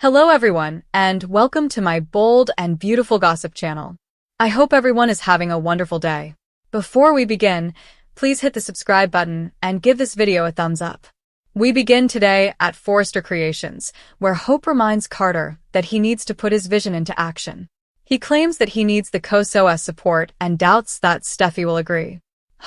Hello everyone, and welcome to my bold and beautiful gossip channel. I hope everyone is having a wonderful day. Before we begin, please hit the subscribe button and give this video a thumbs up. We begin today at Forrester Creations, where Hope reminds Carter that he needs to put his vision into action. He claims that he needs the COSOS support and doubts that Steffi will agree.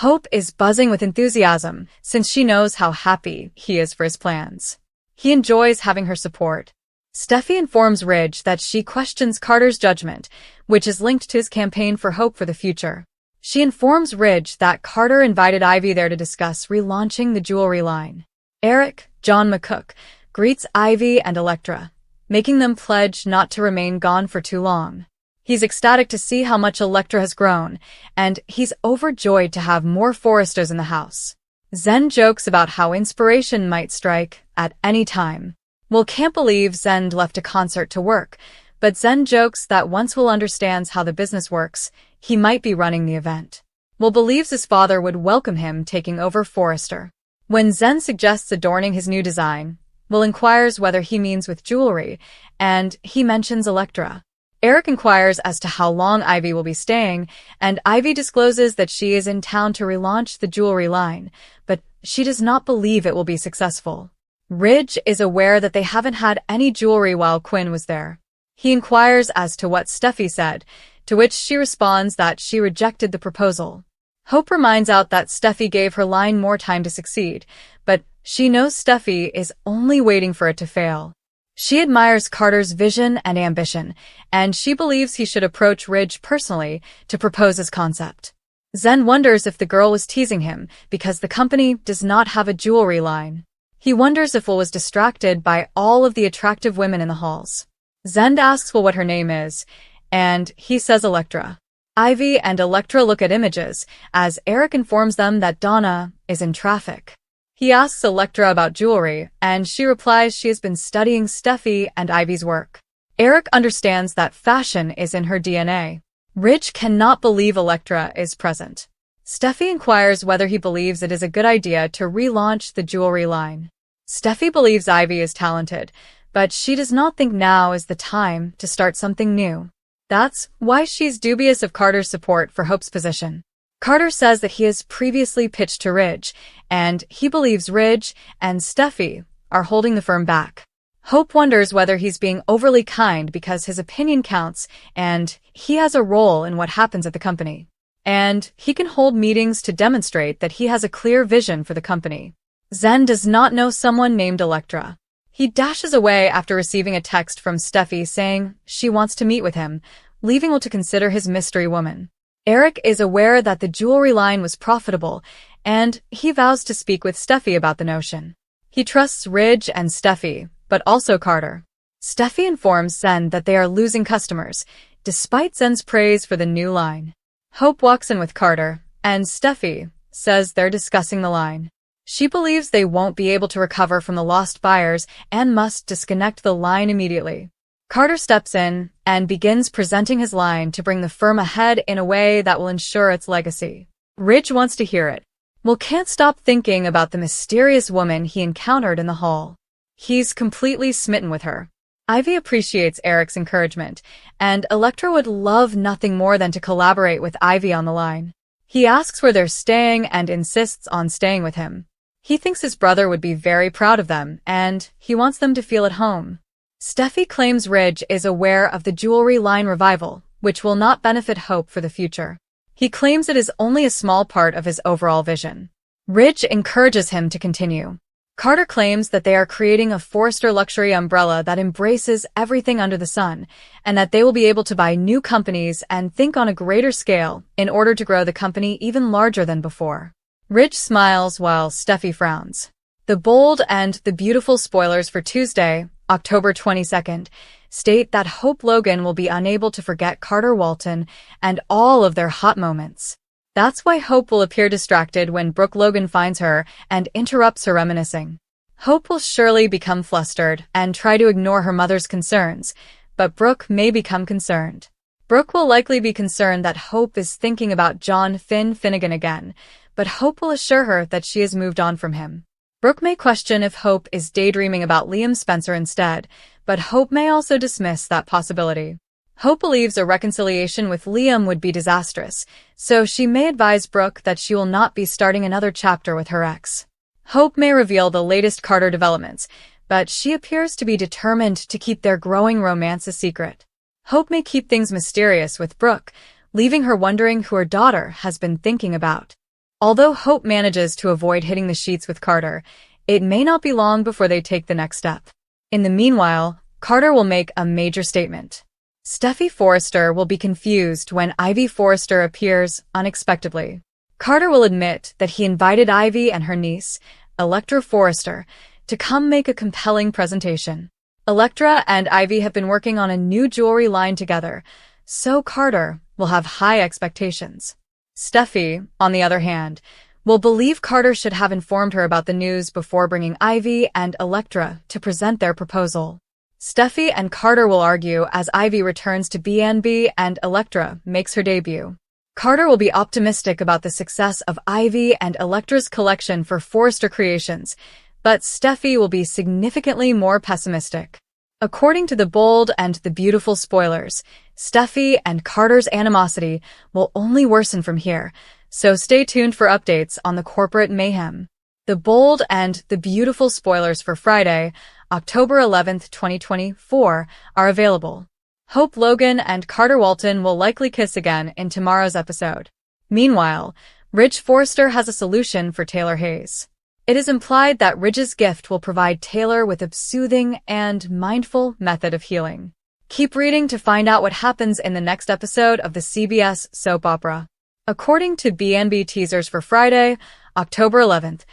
Hope is buzzing with enthusiasm since she knows how happy he is for his plans. He enjoys having her support. Steffi informs Ridge that she questions Carter's judgment, which is linked to his campaign for hope for the future. She informs Ridge that Carter invited Ivy there to discuss relaunching the jewelry line. Eric, John McCook, greets Ivy and Electra, making them pledge not to remain gone for too long. He's ecstatic to see how much Electra has grown, and he's overjoyed to have more Forresters in the house. Zen jokes about how inspiration might strike at any time. Will can't believe Zen left a concert to work, but Zen jokes that once Will understands how the business works, he might be running the event. Will believes his father would welcome him taking over Forrester. When Zen suggests adorning his new design, Will inquires whether he means with jewelry, and he mentions Electra. Eric inquires as to how long Ivy will be staying, and Ivy discloses that she is in town to relaunch the jewelry line, but she does not believe it will be successful. Ridge is aware that they haven't had any jewelry while Quinn was there. He inquires as to what Steffi said, to which she responds that she rejected the proposal. Hope reminds out that Steffi gave her line more time to succeed, but she knows Steffi is only waiting for it to fail. She admires Carter's vision and ambition, and she believes he should approach Ridge personally to propose his concept. Zen wonders if the girl was teasing him because the company does not have a jewelry line. He wonders if Will was distracted by all of the attractive women in the halls. Zend asks Will what her name is, and he says Electra. Ivy and Electra look at images, as Eric informs them that Donna is in traffic. He asks Electra about jewelry, and she replies she has been studying Steffi and Ivy's work. Eric understands that fashion is in her DNA. Ridge cannot believe Electra is present. Steffi inquires whether he believes it is a good idea to relaunch the jewelry line. Steffi believes Ivy is talented, but she does not think now is the time to start something new. That's why she's dubious of Carter's support for Hope's position. Carter says that he has previously pitched to Ridge, and he believes Ridge and Steffi are holding the firm back. Hope wonders whether he's being overly kind because his opinion counts and he has a role in what happens at the company. And he can hold meetings to demonstrate that he has a clear vision for the company. Zen does not know someone named Electra. He dashes away after receiving a text from Steffi saying she wants to meet with him, leaving Will to consider his mystery woman. Eric is aware that the jewelry line was profitable, and he vows to speak with Steffi about the notion. He trusts Ridge and Steffi, but also Carter. Steffi informs Zen that they are losing customers, despite Zen's praise for the new line. Hope walks in with Carter, and Steffi says they're discussing the line. She believes they won't be able to recover from the lost buyers and must disconnect the line immediately. Carter steps in and begins presenting his line to bring the firm ahead in a way that will ensure its legacy. Ridge wants to hear it. Will can't stop thinking about the mysterious woman he encountered in the hall. He's completely smitten with her. Ivy appreciates Eric's encouragement, and Electra would love nothing more than to collaborate with Ivy on the line. He asks where they're staying and insists on staying with him. He thinks his brother would be very proud of them, and he wants them to feel at home. Steffi claims Ridge is aware of the jewelry line revival, which will not benefit Hope for the future. He claims it is only a small part of his overall vision. Ridge encourages him to continue. Carter claims that they are creating a Forrester luxury umbrella that embraces everything under the sun, and that they will be able to buy new companies and think on a greater scale in order to grow the company even larger than before. Ridge smiles while Steffi frowns. The bold and the beautiful spoilers for Tuesday, October 22nd, state that Hope Logan will be unable to forget Carter Walton and all of their hot moments. That's why Hope will appear distracted when Brooke Logan finds her and interrupts her reminiscing. Hope will surely become flustered and try to ignore her mother's concerns, but Brooke may become concerned. Brooke will likely be concerned that Hope is thinking about John Finnegan again, but Hope will assure her that she has moved on from him. Brooke may question if Hope is daydreaming about Liam Spencer instead, but Hope may also dismiss that possibility. Hope believes a reconciliation with Liam would be disastrous, so she may advise Brooke that she will not be starting another chapter with her ex. Hope may reveal the latest Carter developments, but she appears to be determined to keep their growing romance a secret. Hope may keep things mysterious with Brooke, leaving her wondering who her daughter has been thinking about. Although Hope manages to avoid hitting the sheets with Carter, it may not be long before they take the next step. In the meanwhile, Carter will make a major statement. Steffy Forrester will be confused when Ivy Forrester appears unexpectedly. Carter will admit that he invited Ivy and her niece, Electra Forrester, to come make a compelling presentation. Electra and Ivy have been working on a new jewelry line together, so Carter will have high expectations. Steffy, on the other hand, will believe Carter should have informed her about the news before bringing Ivy and Electra to present their proposal. Steffy and Carter will argue as Ivy returns to BNB and Electra makes her debut. Carter will be optimistic about the success of Ivy and Electra's collection for Forrester Creations, but Steffy will be significantly more pessimistic. According to the Bold and the Beautiful spoilers, Steffy and Carter's animosity will only worsen from here, so stay tuned for updates on the corporate mayhem. The Bold and the Beautiful spoilers for Friday, October 11th, 2024, are available. Hope Logan and Carter Walton will likely kiss again in tomorrow's episode. Meanwhile, Ridge Forrester has a solution for Taylor Hayes. It is implied that Ridge's gift will provide Taylor with a soothing and mindful method of healing. Keep reading to find out what happens in the next episode of the CBS soap opera. According to BNB teasers for Friday, October 11th,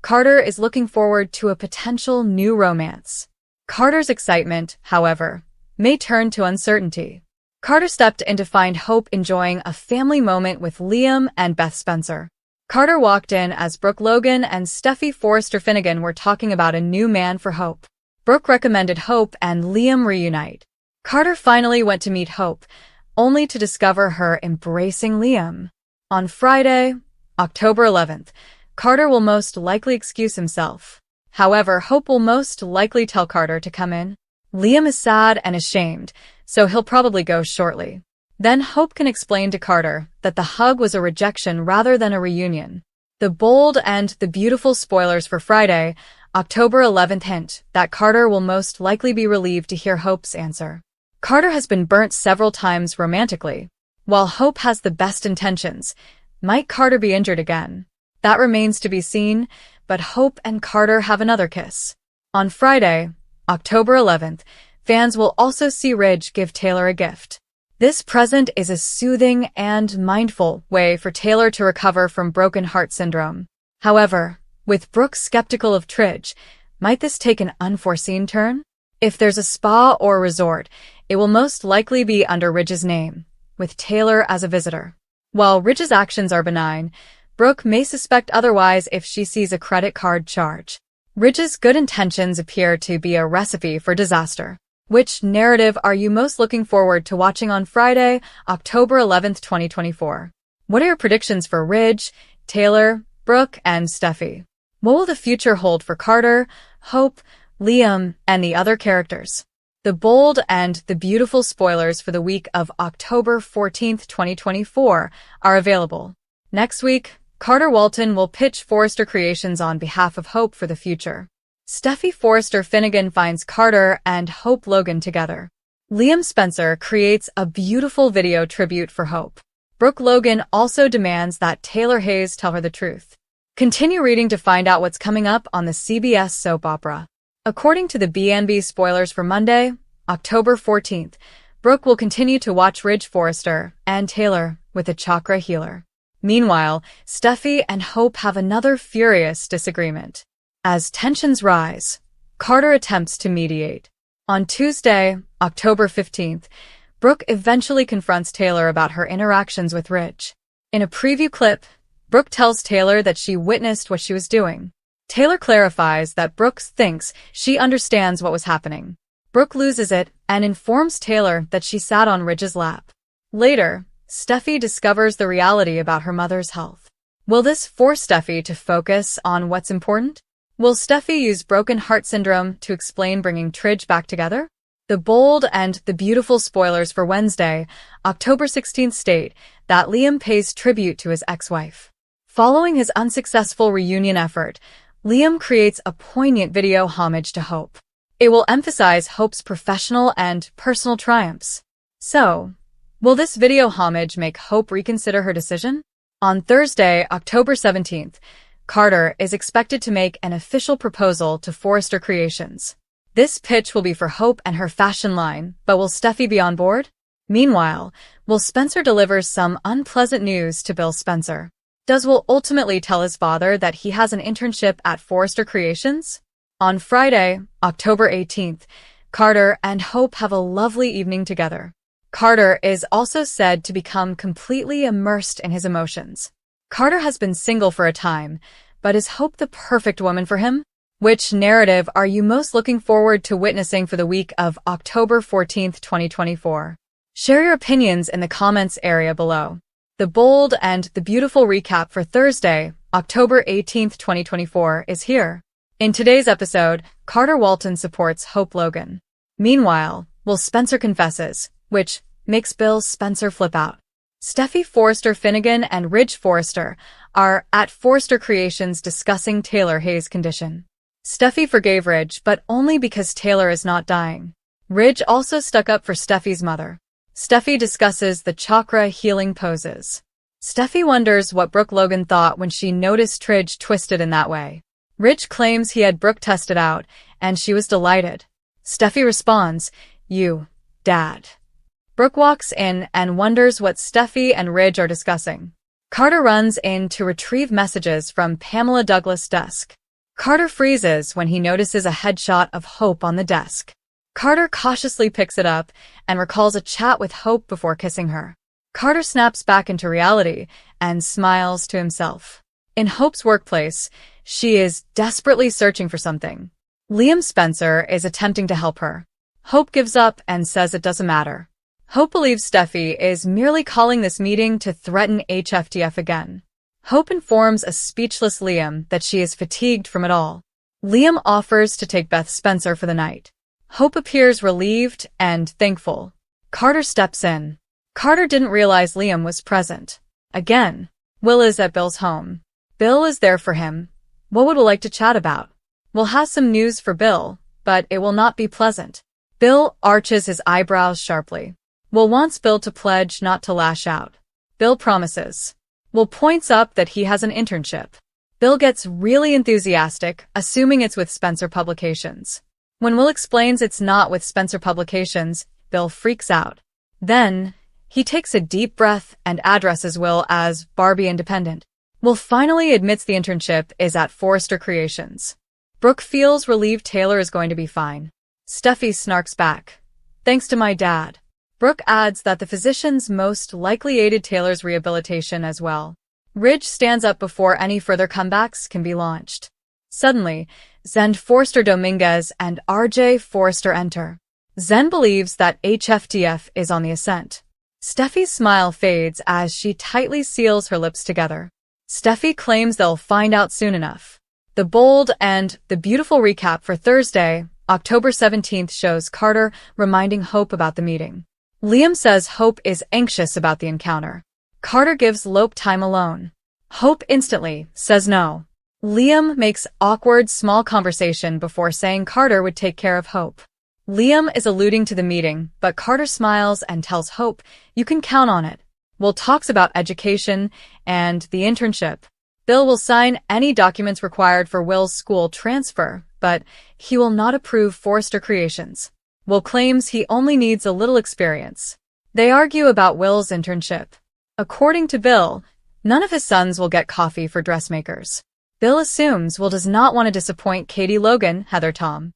Carter is looking forward to a potential new romance. Carter's excitement, however, may turn to uncertainty. Carter stepped in to find Hope enjoying a family moment with Liam and Beth Spencer. Carter walked in as Brooke Logan and Steffy Forrester Finnegan were talking about a new man for Hope. Brooke recommended Hope and Liam reunite. Carter finally went to meet Hope, only to discover her embracing Liam. On Friday, October 11th, Carter will most likely excuse himself. However, Hope will most likely tell Carter to come in. Liam is sad and ashamed, so he'll probably go shortly. Then Hope can explain to Carter that the hug was a rejection rather than a reunion. The Bold and the Beautiful spoilers for Friday, October 11th hint that Carter will most likely be relieved to hear Hope's answer. Carter has been burnt several times romantically. While Hope has the best intentions, might Carter be injured again? That remains to be seen, but Hope and Carter have another kiss. On Friday, October 11th, fans will also see Ridge give Taylor a gift. This present is a soothing and mindful way for Taylor to recover from broken heart syndrome. However, with Brooke skeptical of Tridge, might this take an unforeseen turn? If there's a spa or resort, it will most likely be under Ridge's name, with Taylor as a visitor. While Ridge's actions are benign, Brooke may suspect otherwise if she sees a credit card charge. Ridge's good intentions appear to be a recipe for disaster. Which narrative are you most looking forward to watching on Friday, October 11th, 2024? What are your predictions for Ridge, Taylor, Brooke, and Steffy? What will the future hold for Carter, Hope, Liam, and the other characters? The Bold and the Beautiful spoilers for the week of October 14th, 2024 are available. Next week, Carter Walton will pitch Forrester Creations on behalf of Hope for the future. Steffy Forrester Finnegan finds Carter and Hope Logan together. Liam Spencer creates a beautiful video tribute for Hope. Brooke Logan also demands that Taylor Hayes tell her the truth. Continue reading to find out what's coming up on the CBS soap opera. According to the BNB spoilers for Monday, October 14th, Brooke will continue to watch Ridge Forrester and Taylor with a chakra healer. Meanwhile, Steffy and Hope have another furious disagreement. As tensions rise, Carter attempts to mediate. On Tuesday, October 15th, Brooke eventually confronts Taylor about her interactions with Ridge. In a preview clip, Brooke tells Taylor that she witnessed what she was doing. Taylor clarifies that Brooke thinks she understands what was happening. Brooke loses it and informs Taylor that she sat on Ridge's lap. Later, Steffy discovers the reality about her mother's health. Will this force Steffy to focus on what's important? Will Steffy use broken heart syndrome to explain bringing Tridge back together? The bold and the beautiful spoilers for Wednesday, October 16th state that Liam pays tribute to his ex-wife. Following his unsuccessful reunion effort, Liam creates a poignant video homage to Hope. It will emphasize Hope's professional and personal triumphs. So, will this video homage make Hope reconsider her decision? On Thursday, October 17th, Carter is expected to make an official proposal to Forrester Creations. This pitch will be for Hope and her fashion line, but will Steffi be on board? Meanwhile, Will Spencer delivers some unpleasant news to Bill Spencer. Does Will ultimately tell his father that he has an internship at Forrester Creations? On Friday, October 18th, Carter and Hope have a lovely evening together. Carter is also said to become completely immersed in his emotions. Carter has been single for a time, but is Hope the perfect woman for him? Which narrative are you most looking forward to witnessing for the week of October 14th, 2024? Share your opinions in the comments area below. The bold and the beautiful recap for Thursday, October 18th, 2024 is here. In today's episode, Carter Walton supports Hope Logan. Meanwhile, Will Spencer confesses, which makes Bill Spencer flip out. Steffi Forrester Finnegan and Ridge Forrester are at Forrester Creations discussing Taylor Hayes' condition. Steffi forgave Ridge, but only because Taylor is not dying. Ridge also stuck up for Steffi's mother. Steffi discusses the chakra healing poses. Steffi wonders what Brooke Logan thought when she noticed Ridge twisted in that way. Ridge claims he had Brooke tested out, and she was delighted. Steffi responds, "You, Dad." Brooke walks in and wonders what Steffi and Ridge are discussing. Carter runs in to retrieve messages from Pamela Douglas' desk. Carter freezes when he notices a headshot of Hope on the desk. Carter cautiously picks it up and recalls a chat with Hope before kissing her. Carter snaps back into reality and smiles to himself. In Hope's workplace, she is desperately searching for something. Liam Spencer is attempting to help her. Hope gives up and says it doesn't matter. Hope believes Steffi is merely calling this meeting to threaten HFTF again. Hope informs a speechless Liam that she is fatigued from it all. Liam offers to take Beth Spencer for the night. Hope appears relieved and thankful. Carter steps in. Carter didn't realize Liam was present. Again, Will is at Bill's home. Bill is there for him. What would Will like to chat about? Will has some news for Bill, but it will not be pleasant. Bill arches his eyebrows sharply. Will wants Bill to pledge not to lash out. Bill promises. Will points up that he has an internship. Bill gets really enthusiastic, assuming it's with Spencer Publications. When Will explains it's not with Spencer Publications, Bill freaks out. Then, he takes a deep breath and addresses Will as Barbie Independent. Will finally admits the internship is at Forrester Creations. Brooke feels relieved Taylor is going to be fine. Steffi snarks back. Thanks to my dad. Brooke adds that the physicians most likely aided Taylor's rehabilitation as well. Ridge stands up before any further comebacks can be launched. Suddenly, Zen Forrester Dominguez and RJ Forrester enter. Zen believes that HFTF is on the ascent. Steffi's smile fades as she tightly seals her lips together. Steffi claims they'll find out soon enough. The bold and the beautiful recap for Thursday, October 17th shows Carter reminding Hope about the meeting. Liam says Hope is anxious about the encounter. Carter gives Lope time alone. Hope instantly says no. Liam makes awkward small conversation before saying Carter would take care of Hope. Liam is alluding to the meeting, but Carter smiles and tells Hope, "You can count on it." Will talks about education and the internship. Bill will sign any documents required for Will's school transfer, but he will not approve Forrester Creations. Will claims he only needs a little experience. They argue about Will's internship. According to Bill, none of his sons will get coffee for dressmakers. Bill assumes Will does not want to disappoint Katie Logan, Heather Tom.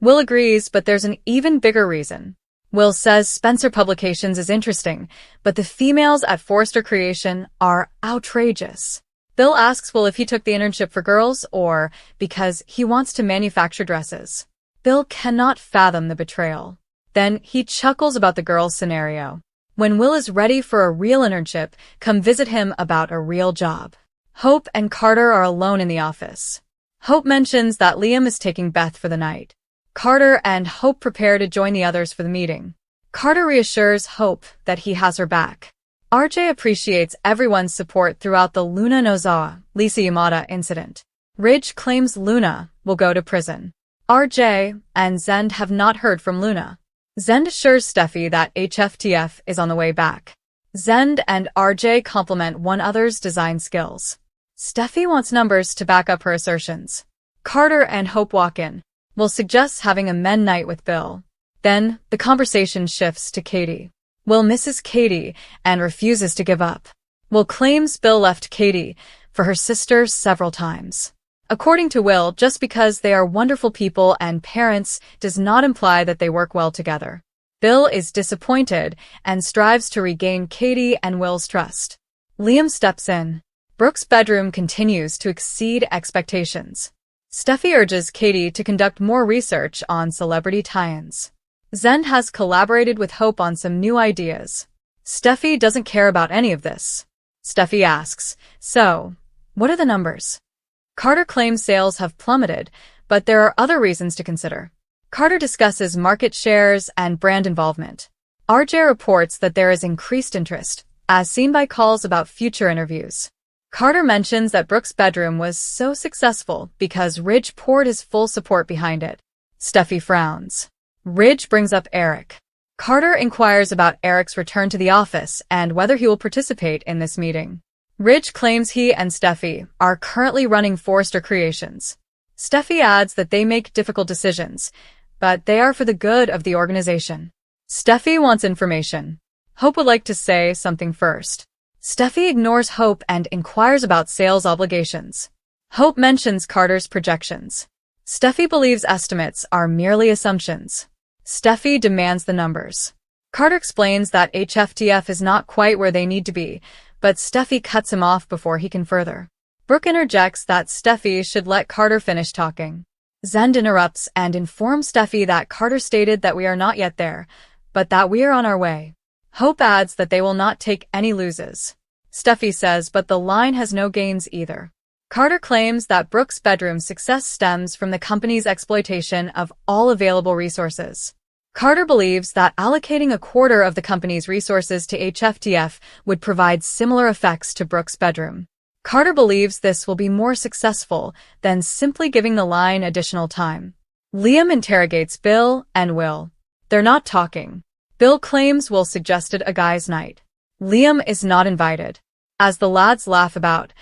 Will agrees, but there's an even bigger reason. Will says Spencer Publications is interesting, but the females at Forrester Creation are outrageous. Bill asks Will if he took the internship for girls or because he wants to manufacture dresses. Bill cannot fathom the betrayal. Then he chuckles about the girls' scenario. When Will is ready for a real internship, come visit him about a real job. Hope and Carter are alone in the office. Hope mentions that Liam is taking Beth for the night. Carter and Hope prepare to join the others for the meeting. Carter reassures Hope that he has her back. RJ appreciates everyone's support throughout the Luna Nozawa, Lisa Yamada incident. Ridge claims Luna will go to prison. RJ and Zend have not heard from Luna. Zend assures Steffi that HFTF is on the way back. Zend and RJ compliment one another's design skills. Steffi wants numbers to back up her assertions. Carter and Hope walk in. Will suggests having a men night with Bill. Then, the conversation shifts to Katie. Will misses Katie and refuses to give up. Will claims Bill left Katie for her sister several times. According to Will, just because they are wonderful people and parents does not imply that they work well together. Bill is disappointed and strives to regain Katie and Will's trust. Liam steps in. Brooke's bedroom continues to exceed expectations. Steffi urges Katie to conduct more research on celebrity tie-ins. Zend has collaborated with Hope on some new ideas. Steffi doesn't care about any of this. Steffi asks, "So, what are the numbers?" Carter claims sales have plummeted, but there are other reasons to consider. Carter discusses market shares and brand involvement. RJ reports that there is increased interest, as seen by calls about future interviews. Carter mentions that Brooke's bedroom was so successful because Ridge poured his full support behind it. Steffi frowns. Ridge brings up Eric. Carter inquires about Eric's return to the office and whether he will participate in this meeting. Ridge claims he and Steffi are currently running Forrester Creations. Steffi adds that they make difficult decisions, but they are for the good of the organization. Steffi wants information. Hope would like to say something first. Steffi ignores Hope and inquires about sales obligations. Hope mentions Carter's projections. Steffi believes estimates are merely assumptions. Steffi demands the numbers. Carter explains that HFTF is not quite where they need to be, but Steffi cuts him off before he can further. Brooke interjects that Steffi should let Carter finish talking. Zend interrupts and informs Steffi that Carter stated that we are not yet there, but that we are on our way. Hope adds that they will not take any losses. Steffi says, but the line has no gains either. Carter claims that Brooke's bedroom's success stems from the company's exploitation of all available resources. Carter believes that allocating a quarter of the company's resources to HFTF would provide similar effects to Brooke's bedroom. Carter believes this will be more successful than simply giving the line additional time. Liam interrogates Bill and Will. They're not talking. Bill claims Will suggested a guys' night. Liam is not invited. As the lads laugh about,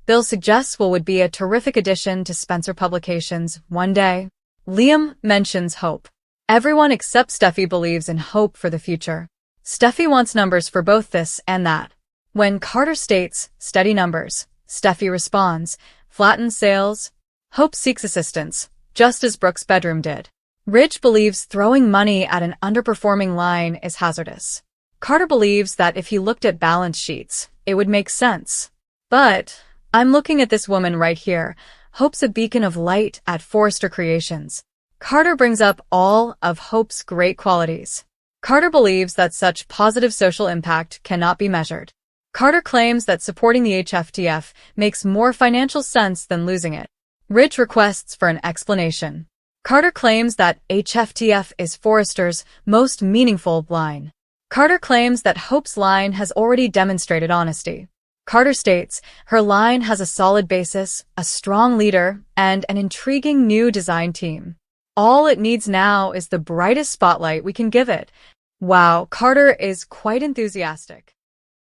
Bill suggests Will would be a terrific addition to Spencer Publications one day. Liam mentions Hope. Everyone except Steffi believes in Hope for the future. Steffi wants numbers for both this and that. When Carter states, steady numbers, Steffi responds, flatten sales. Hope seeks assistance, just as Brooke's bedroom did. Ridge believes throwing money at an underperforming line is hazardous. Carter believes that if he looked at balance sheets, it would make sense. But I'm looking at this woman right here. Hope's a beacon of light at Forrester Creations. Carter brings up all of Hope's great qualities. Carter believes that such positive social impact cannot be measured. Carter claims that supporting the HFTF makes more financial sense than losing it. Ridge requests for an explanation. Carter claims that HFTF is Forrester's most meaningful line. Carter claims that Hope's line has already demonstrated honesty. Carter states her line has a solid basis, a strong leader, and an intriguing new design team. All it needs now is the brightest spotlight we can give it. Wow, Carter is quite enthusiastic.